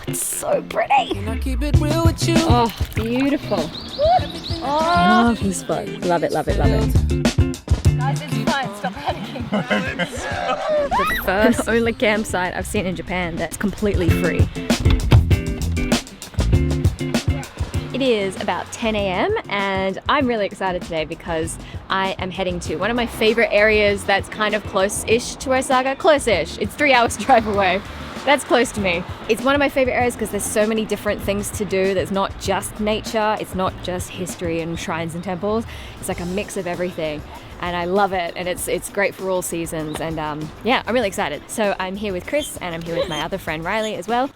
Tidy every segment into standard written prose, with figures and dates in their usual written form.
It's so pretty. Can I keep it real with you? Oh, beautiful. Oh, love this spot. Love it, love it, love it. Guys, it's fine. Stop panicking. The first and only campsite I've seen in Japan that's completely free. It is about 10 a.m. and I'm really excited today because I am heading to one of my favorite areas that's kind of close-ish to Osaka. Close-ish. It's 3 hours drive away. That's close to me. It's one of my favorite areas because there's so many different things to do. There's not just nature, it's not just history and shrines and temples. It's like a mix of everything. And I love it, and it's great for all seasons. And yeah, I'm really excited. So I'm here with Chris, and I'm here with my other friend Riley as well.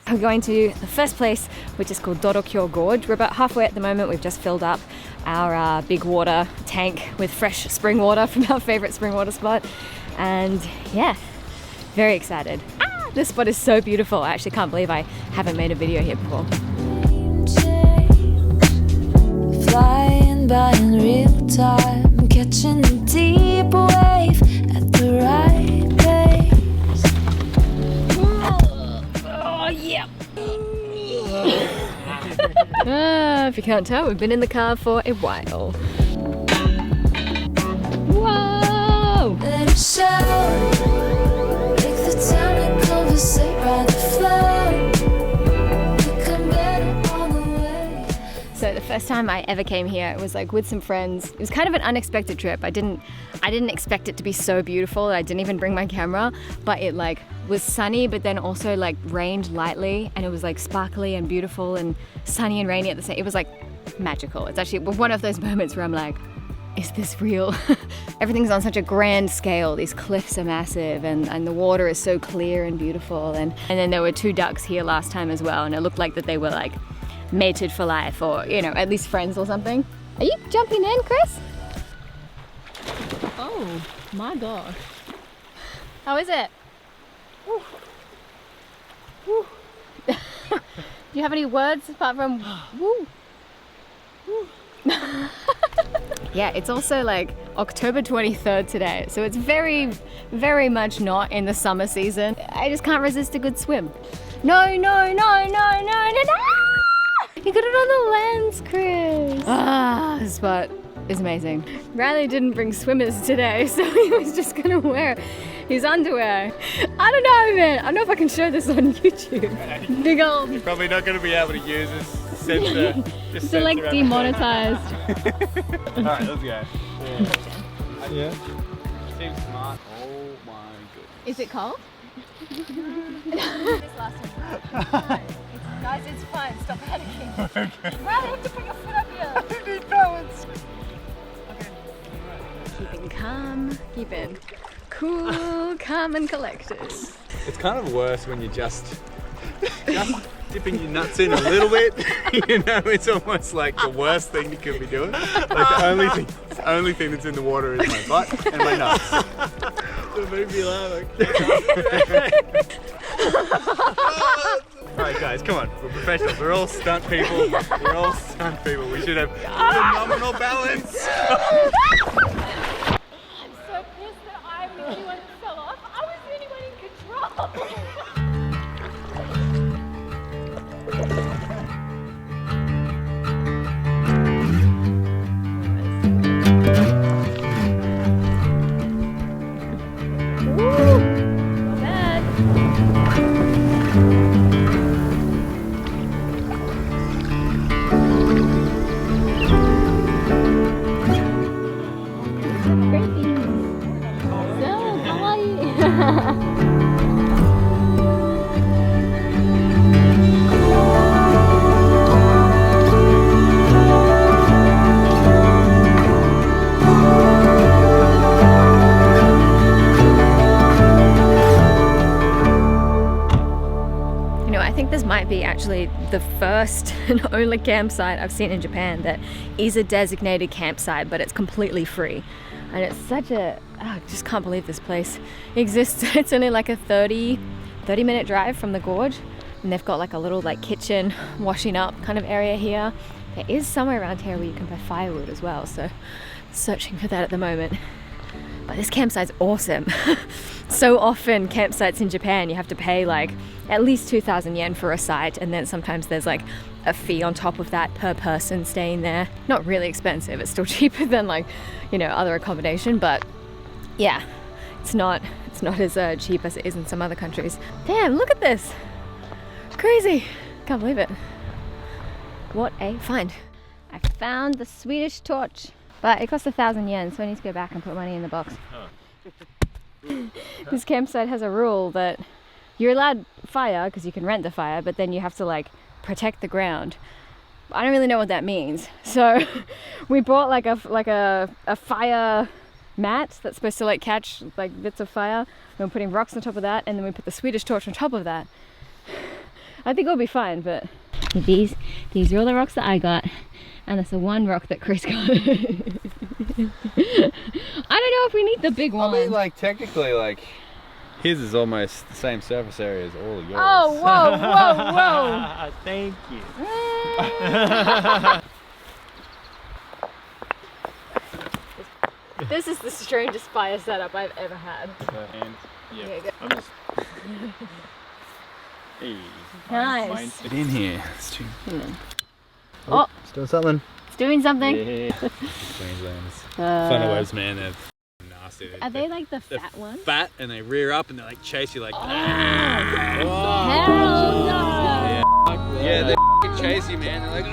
We're going to the first place, which is called Dorokyo Gorge. We're about halfway at the moment. We've just filled up our big water tank with fresh spring water from our favorite spring water spot. And yeah, very excited. This spot is so beautiful. I actually can't believe I haven't made a video here before. Flying by in real time, catching a deep wave at the right pace. Oh yeah. If you can't tell, we've been in the car for a while. Whoa! Let it show. So the first time I ever came here, it was like with some friends. It was kind of an unexpected trip. I didn't expect it to be so beautiful. I didn't even bring my camera, but it like was sunny, but then also like rained lightly, and it was like sparkly and beautiful and sunny and rainy at the same. It was like magical. It's actually one of those moments where I'm like, is this real? Everything's on such a grand scale. These cliffs are massive, and the water is so clear and beautiful. And then there were 2 ducks here last time as well, and it looked like that they were like mated for life, or you know, at least friends or something. Are you jumping in, Chris? Oh my gosh. How is it? Woo. Woo. Do you have any words apart from woo? Woo. Yeah, it's also like October 23rd today, so it's very, very much not in the summer season. I just can't resist a good swim. No, no, no, no, no, no, no! You got it on the lens, Chris. This spot is amazing. Riley didn't bring swimmers today, so he was just gonna wear his underwear. I don't know, man. I don't know if I can show this on YouTube. Big old. You're probably not going to be able to use this sensor. So like demonetized. Alright, let's go. Yeah. Seems smart. Oh my goodness. Is it cold? This last one. Guys, it's fine. Stop panicking. Okay. Riley, you have to put your foot up here. I need balance. Okay. Keeping calm, keeping cool, calm and collected. It's kind of worse when you're just dipping your nuts in a little bit. You know, it's almost like the worst thing you could be doing. Like the only thing that's in the water is my butt and my nuts. The movie laugh. Alright guys, come on. We're professionals. We're all stunt people. We're all stunt people. We should have phenomenal balance. I'm so pissed that I'm the only one that fell off. I was the only one in control. Be actually the first and only campsite I've seen in Japan that is a designated campsite, but it's completely free. And it's such a, I just can't believe this place exists. It's only like a 30-minute drive from the gorge, and they've got like a little like kitchen, washing up kind of area here. There is somewhere around here where you can buy firewood as well, so searching for that at the moment. But this campsite's awesome. So often campsites in Japan, you have to pay like at least 2,000 yen for a site, and then sometimes there's like a fee on top of that per person staying there. Not really expensive, it's still cheaper than like, you know, other accommodation, but yeah, it's not as cheap as it is in some other countries. Damn, look at this. Crazy. Can't believe it. What a find. I found the Swedish torch, but it cost 1,000 yen, so I need to go back and put money in the box. This campsite has a rule that you're allowed fire because you can rent the fire, but then you have to like protect the ground. I don't really know what that means, so we bought like a fire mat that's supposed to like catch like bits of fire. We're putting rocks on top of that, and then we put the Swedish torch on top of that. I think it'll be fine, but these are all the rocks that I got, and that's the one rock that Chris got. I don't know if we need the big one. I mean, like, technically, like, his is almost the same surface area as all of yours. Oh, whoa, whoa, whoa. Thank you. This is the strangest fire setup I've ever had. And, yeah, Okay, good. I'm just... Hey. Nice. Get in here. It's too... Oh, it's doing something. it's doing something. Yeah. Queensland's funnel webs, man. They're nasty. Are they like the fat ones? Fat, and they rear up and they like chase you like. Hell no. Yeah, they chase you, man. They're like.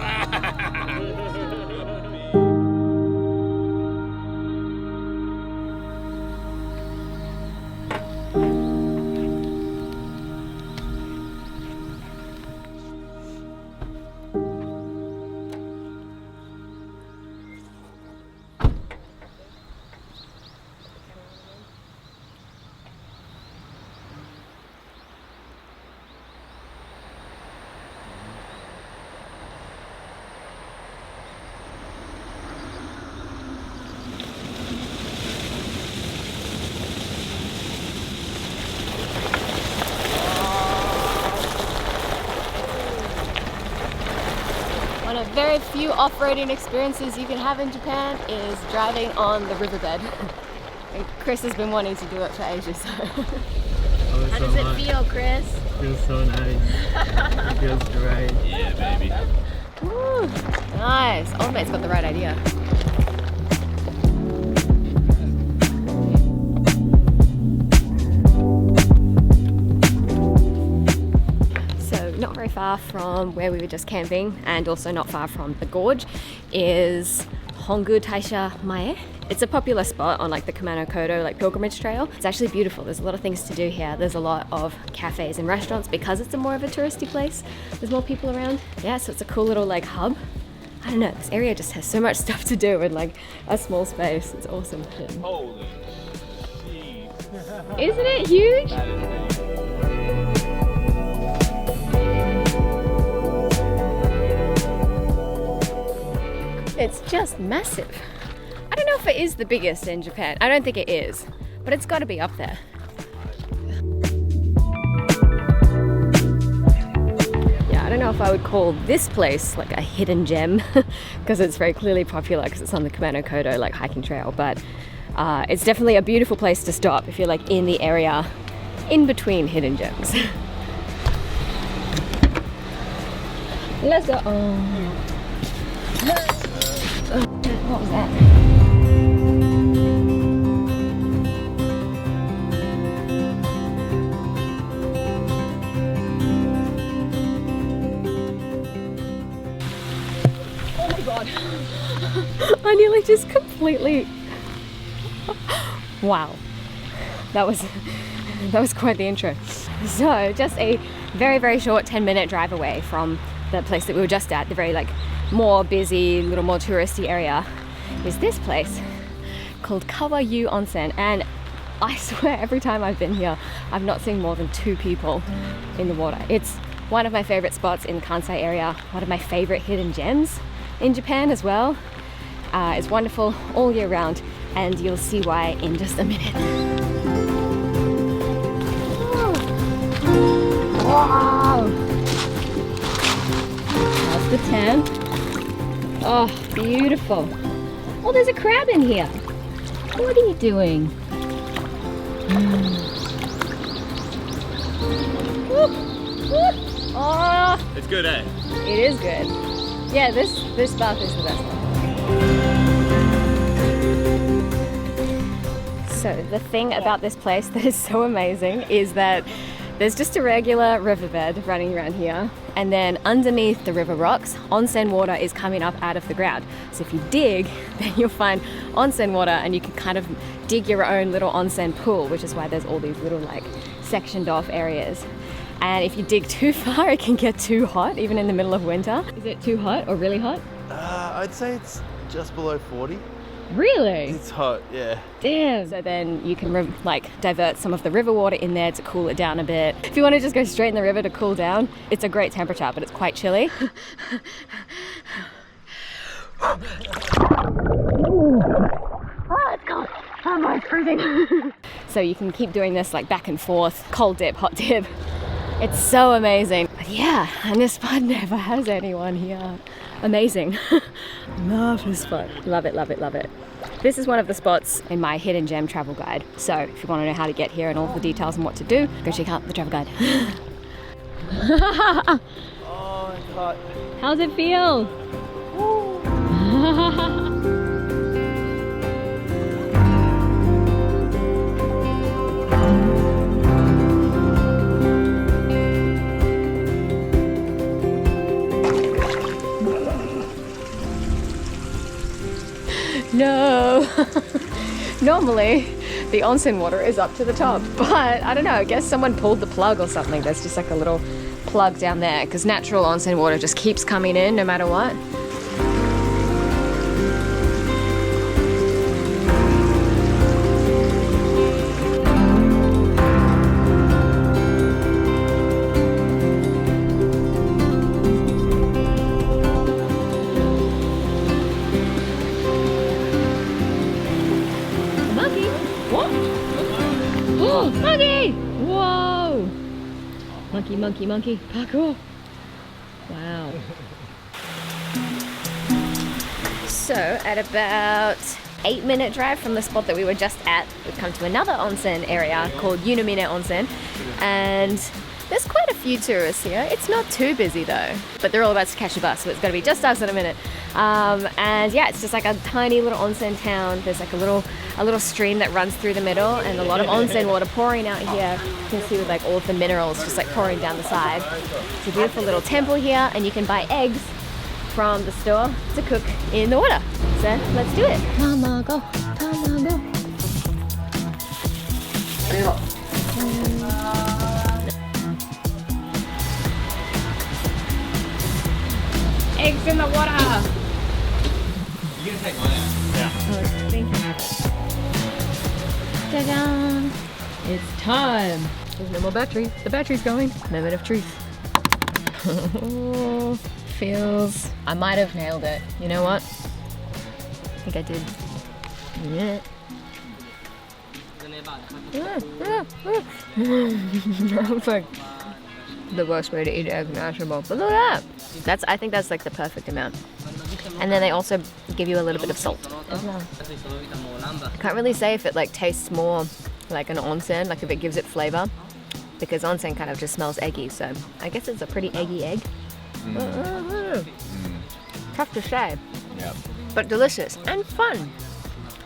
One of very few off-roading experiences you can have in Japan is driving on the riverbed. And Chris has been wanting to do it for ages. So. How does it feel, Chris? It feels so nice. It feels great. Yeah, baby. Woo, nice. Old mate's got the right idea. Not very far from where we were just camping, and also not far from the gorge, is Hongu Taisha Mae. It's a popular spot on like the Kumano like pilgrimage trail. It's actually beautiful. There's a lot of things to do here. There's a lot of cafes and restaurants because it's a more of a touristy place. There's more people around. Yeah, so it's a cool little like hub. I don't know, this area just has so much stuff to do in like a small space. It's awesome. Holy shit. Isn't it huge? It's just massive. I don't know if it is the biggest in Japan. I don't think it is, but it's got to be up there. Yeah, I don't know if I would call this place like a hidden gem because it's very clearly popular because it's on the Kumano like hiking trail, but it's definitely a beautiful place to stop if you're like in the area in between hidden gems. Let's go. What was that? Oh my god. I nearly just completely... Wow. That was quite the intro. So just a very, very short 10-minute drive away from the place that we were just at, the very like more busy, little more touristy area, is this place called Kawayuu Onsen. And I swear every time I've been here, I've not seen more than 2 people in the water. It's one of my favorite spots in the Kansai area, one of my favorite hidden gems in Japan as well. It's wonderful all year round, and you'll see why in just a minute. Wow! That's the tent. Oh, beautiful. Oh, there's a crab in here. What are you doing? Oh, It's good, eh? it is good. Yeah, this bath is the best one. So the thing about this place that is so amazing is that there's just a regular riverbed running around here, and then underneath the river rocks, onsen water is coming up out of the ground. So if you dig, then you'll find onsen water, and you can kind of dig your own little onsen pool, which is why there's all these little like sectioned off areas. And if you dig too far, it can get too hot, even in the middle of winter. Is it too hot or really hot? I'd say it's just below 40. Really? It's hot, yeah. Damn. So then you can divert some of the river water in there to cool it down a bit. If you want to just go straight in the river to cool down, it's a great temperature, but it's quite chilly. Oh, it's cold. Oh my, it's freezing. So you can keep doing this like back and forth, cold dip, hot dip. It's so amazing. But yeah, and this spot never has anyone here. Amazing. Love this spot. Love it, love it, love it. This is one of the spots in my hidden gem travel guide. So if you want to know how to get here and all the details and what to do, go check out the travel guide. Oh, it's hot. How's it feel? No. Normally the onsen water is up to the top, but I don't know, I guess someone pulled the plug or something. There's just like a little plug down there because natural onsen water just keeps coming in no matter what. Monkey! Whoa! Monkey, monkey, monkey. Parkour. Wow. So at about 8-minute drive from the spot that we were just at, we've come to another onsen area called Yunomine Onsen, and there's quite a few tourists here. It's not too busy though, but they're all about to catch a bus, so it's gonna be just us in a minute. And yeah, it's just like a tiny little onsen town. There's like a little stream that runs through the middle, and a lot of onsen water pouring out here. You can see with like all of the minerals just like pouring down the side. It's a beautiful little temple here, and you can buy eggs from the store to cook in the water. So let's do it. Mama go, mama go. Eggs in the water. You can take one out. Yeah. Oh, thank you. Ta-da! It's time. There's no more battery. The battery's going. Moment of truth. Feels. I might have nailed it. You know what? I think I did. Yeah. It's like the worst way to eat egg imaginable. But look at that. I think that's like the perfect amount. And then they also give you a little bit of salt as well. I can't really say if it like tastes more like an onsen, like if it gives it flavor, because onsen kind of just smells eggy. So I guess it's a pretty eggy egg. Tough to say. Yep. But delicious and fun.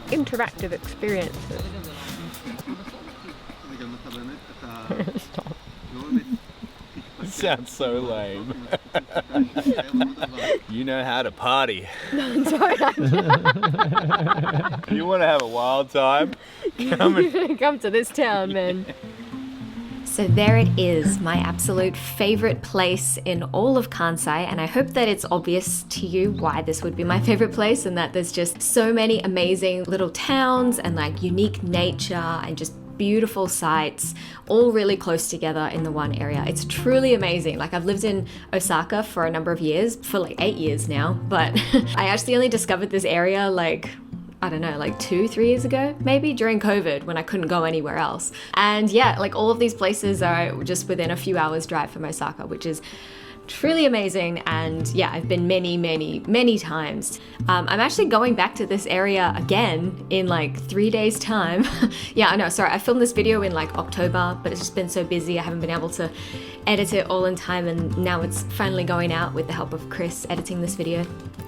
Interactive experiences. Stop. Sounds so lame. You know how to party. Sorry. You want to have a wild time? Come to this town, man. So there it is, my absolute favorite place in all of Kansai, and I hope that it's obvious to you why this would be my favorite place, and that there's just so many amazing little towns and like unique nature and just beautiful sights all really close together in the one area. It's truly amazing. Like, I've lived in Osaka for a number of years, for like 8 years now, but I actually only discovered this area like, I don't know, like 2-3 years ago, maybe during COVID when I couldn't go anywhere else. And yeah, like all of these places are just within a few hours drive from Osaka, which is truly amazing, and yeah, I've been many times. I'm actually going back to this area again in like 3 days time. Yeah, I know, sorry, I filmed this video in like October, but it's just been so busy I haven't been able to edit it all in time, and now it's finally going out with the help of Chris editing this video.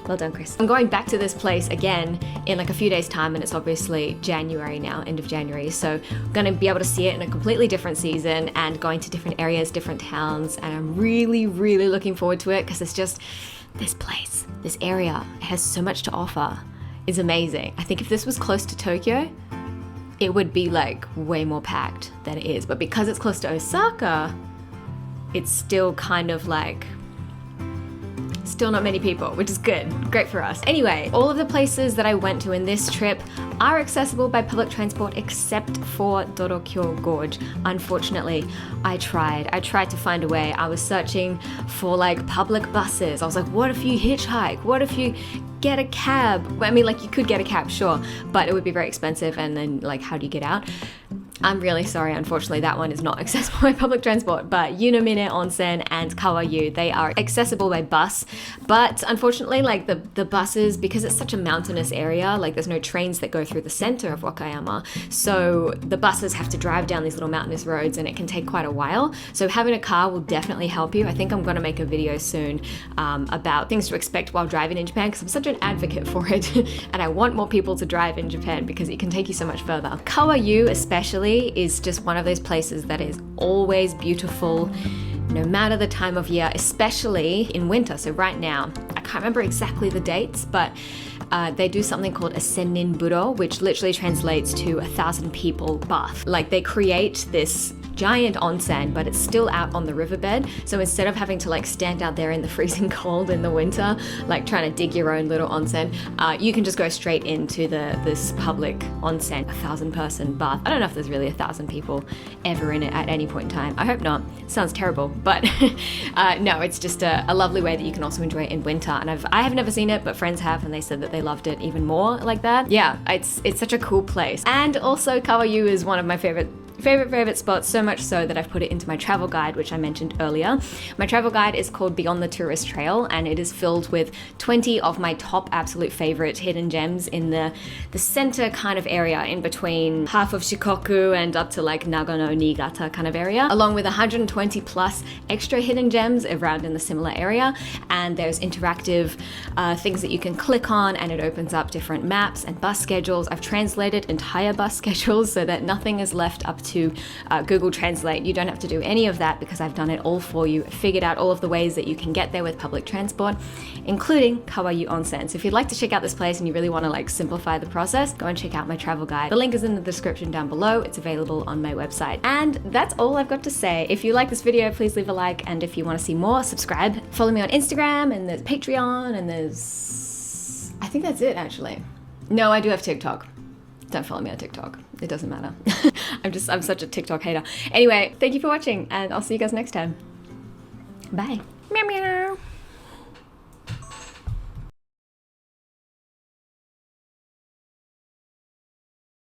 Well done, Chris. I'm going back to this place again in like a few days time, and it's obviously January now, end of January, so I'm gonna be able to see it in a completely different season and going to different areas, different towns, and I'm really looking forward to it because it's just, this place, this area, it has so much to offer. It's amazing. I think if this was close to Tokyo, it would be like way more packed than it is, but because it's close to Osaka, it's still kind of like, still not many people, which is good. Great for us. Anyway, all of the places that I went to in this trip are accessible by public transport except for Dorokyo Gorge. Unfortunately, I tried to find a way. I was searching for like public buses. I was like, what if you hitchhike? What if you get a cab? I mean, like, you could get a cab, sure, but it would be very expensive, and then like, how do you get out? I'm really sorry, unfortunately that one is not accessible by public transport, but Yunomine Onsen and Kawayu, they are accessible by bus, but unfortunately like the buses, because it's such a mountainous area, like there's no trains that go through the center of Wakayama, so the buses have to drive down these little mountainous roads and it can take quite a while, so having a car will definitely help you. I think I'm going to make a video soon about things to expect while driving in Japan, because I'm such an advocate for it and I want more people to drive in Japan because it can take you so much further. Kawayu especially is just one of those places that is always beautiful, no matter the time of year, especially in winter. So right now, I can't remember exactly the dates, but they do something called a sennin buro, which literally translates to 1,000 people bath. Like, they create this giant onsen, but it's still out on the riverbed. So instead of having to like stand out there in the freezing cold in the winter, like trying to dig your own little onsen, you can just go straight into this public onsen, 1,000-person bath. I don't know if there's really 1,000 people ever in it at any point in time. I hope not. Sounds terrible, but no, it's just a lovely way that you can also enjoy it in winter. And I have never seen it, but friends have, and they said that they loved it even more like that. Yeah, it's such a cool place. And also Kawayu is one of my favorite spots, so much so that I've put it into my travel guide, which I mentioned earlier. My travel guide is called Beyond the Tourist Trail, and it is filled with 20 of my top absolute favorite hidden gems in the center kind of area, in between half of Shikoku and up to like Nagano, Niigata kind of area, along with 120 plus extra hidden gems around in the similar area. And there's interactive things that you can click on, and it opens up different maps and bus schedules. I've translated entire bus schedules so that nothing is left up to Google Translate. You don't have to do any of that because I've done it all for you. Figured out all of the ways that you can get there with public transport, including Kawayuu Onsen. So if you'd like to check out this place and you really want to like simplify the process, go and check out my travel guide. The link is in the description down below. It's available on my website. And that's all I've got to say. If you like this video, please leave a like, and if you want to see more, subscribe. Follow me on Instagram, and there's Patreon, and I think that's it actually. No, I do have TikTok. Don't follow me on TikTok. It doesn't matter. I'm such a TikTok hater. Anyway, thank you for watching, and I'll see you guys next time. Bye. Meow meow.